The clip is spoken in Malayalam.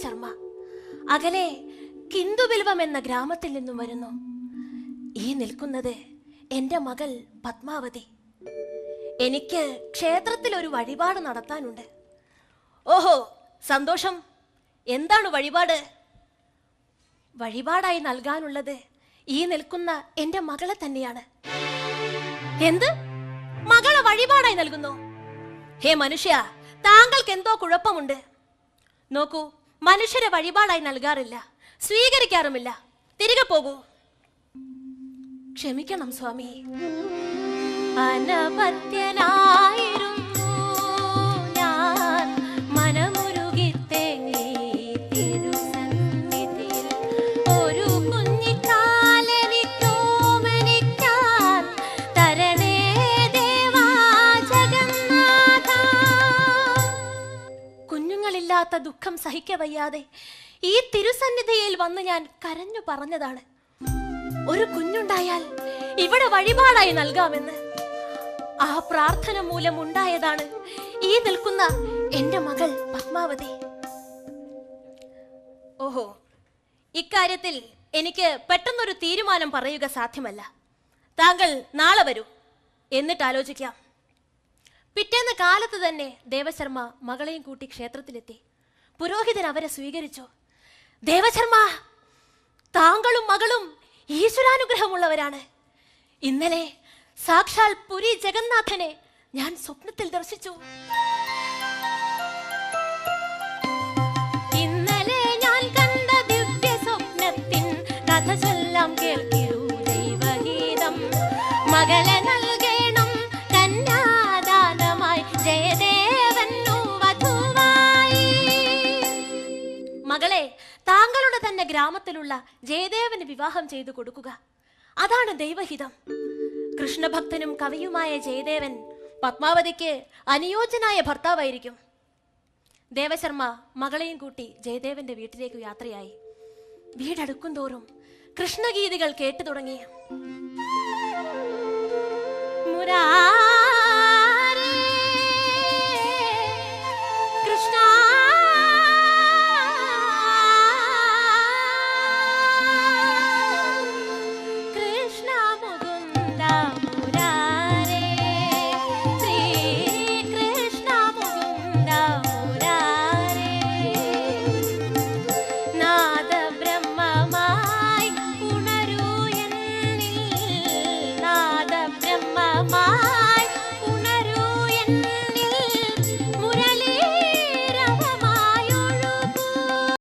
ശർമ്മ അകലെ കിന്ദുബിൽവം എന്ന ഗ്രാമത്തിൽ നിന്നും വരുന്നു. ഈ നിൽക്കുന്നത് എൻ്റെ മകൾ പത്മാവതി. എനിക്ക് ക്ഷേത്രത്തിൽ ഒരു വഴിപാട് നടത്താനുണ്ട്. ഓഹോ, സന്തോഷം. എന്താണ് വഴിപാട്? വഴിപാടായി നൽകാനുള്ളത് ഈ നിൽക്കുന്ന എൻ്റെ മകളെ തന്നെയാണ്. എന്ത്? മകളെ വഴിപാടായി നൽകുന്നു? ഹേ മനുഷ്യ, താങ്കൾക്ക് എന്തോ കുഴപ്പമുണ്ട്. നോക്കൂ, മനുഷ്യരെ വഴിപാടായി നൽകാറില്ല, സ്വീകരിക്കാറുമില്ല. തിരികെ പോകൂ. ക്ഷമിക്കണം സ്വാമി. അനപത്യനായിരുന്നു ഞാൻ, മനമുരുകി തേങ്ങി തിരുസന്നിധിയിൽ. ഒരു കുഞ്ഞിക്കാലെനിക്കോമനിക്കാൻ തരണേ ദേവാ ജഗന്നാഥ. കുഞ്ഞുങ്ങളില്ലാത്ത ദുഃഖം സഹിക്കവയ്യാതെ ഈ തിരുസന്നിധിയിൽ വന്ന് ഞാൻ കരഞ്ഞു പറഞ്ഞതാണ്, ഒരു കുഞ്ഞുണ്ടായാൽ ഇവിടെ വഴിപാടായി നൽകാമെന്ന്. ആ പ്രാർത്ഥന മൂലം ഉണ്ടായതാണ് ഈ നിൽക്കുന്ന എൻ്റെ മകൾ പത്മാവതി. ഓഹോ, ഇക്കാര്യത്തിൽ എനിക്ക് പെട്ടെന്നൊരു തീരുമാനം പറയുക സാധ്യമല്ല. താങ്കൾ നാളെ വരൂ, എന്നിട്ട് ആലോചിക്കാം. പിറ്റേന്ന് കാലത്ത് തന്നെ ദേവശർമ്മ മകളെയും കൂട്ടി ക്ഷേത്രത്തിലെത്തി. പുരോഹിതൻ അവരെ സ്വീകരിച്ചു. ദേവശർമ്മ, താങ്കളും മകളും ഈശ്വരാനുഗ്രഹമുള്ളവരാണ്. ഇന്നലെ സാക്ഷാൽ പുരി ജഗന്നാഥനെ ഞാൻ സ്വപ്നത്തിൽ ദർശിച്ചു. ഇന്നലെ ഞാൻ കണ്ട ദിവ്യ സ്വപ്നത്തിൻ കഥ ചൊല്ലാം കേൾക്കിരൂ ദൈവഗീതം. മകളെ നൽകണം കന്യാദാനമായി ജയദേവനു വധുവായി. മകളെ താങ്കളുടെ തന്നെ ഗ്രാമത്തിലുള്ള ജയദേവന് വിവാഹം ചെയ്തു കൊടുക്കുക. അതാണ് ദൈവഹിതം. കൃഷ്ണഭക്തനും കവിയുമായ ജയദേവൻ പത്മാവതിക്ക് അനുയോജ്യനായ ഭർത്താവായിരിക്കും. ദേവശർമ്മ മകളെയും കൂട്ടി ജയദേവന്റെ വീട്ടിലേക്ക് യാത്രയായി. വീടടുക്കും തോറും കൃഷ്ണഗീതികൾ കേട്ടു തുടങ്ങി. മുരാ